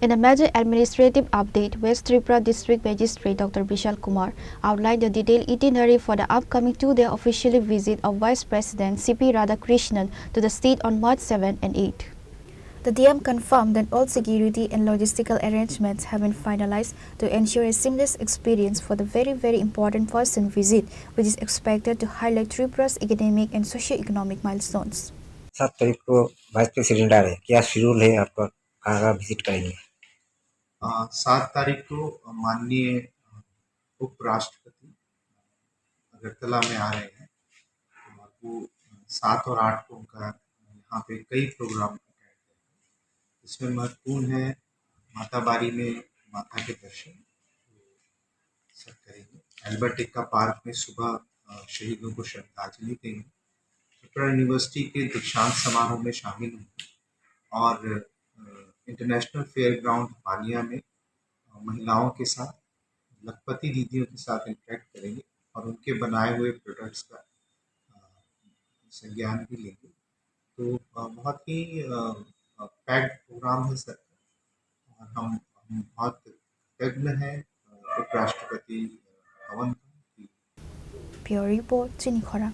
In a major administrative update, West Tripura District Magistrate Dr. Vishal Kumar outlined the detailed itinerary for the upcoming two-day official visit of Vice President C.P. Radhakrishnan to the state on March 7 and 8. The DM confirmed that all security and logistical arrangements have been finalized to ensure a seamless experience for the very important person visit, which is expected to highlight Tripura's academic and socio-economic milestones. 7 तारीख को vice president आ रहे हैं, क्या schedule है आपका, कहाँ visit करेंगे? 7 तारीख को माननीय उपराष्ट्रपति अगरतला में आ रहे हैं और वो 7 और 8 को उनका यहाँ पे कई प्रोग्राम अटेंड करेंगे। इसमें महत्वपूर्ण है माताबारी में माता के दर्शन सब करेंगे। एल्बर्ट एक्का पार्क में सुबह शहीदों को श्रद्धांजलि देंगे। त्रिपुरा यूनिवर्सिटी के दीक्षांत समारोह में शामिल होंगे और इंटरनेशनल फेयर ग्राउंड पानिया में महिलाओं के साथ लखपति दीदियों के साथ इंटरेक्ट करेंगे और उनके बनाए हुए प्रोडक्ट्स का संज्ञान भी लेंगे। तो बहुत ही पैक्ड प्रोग्राम है सर और हम बहुत कृतज्ञ हैं उपराष्ट्रपति भवन Pure Report, Chini Khora.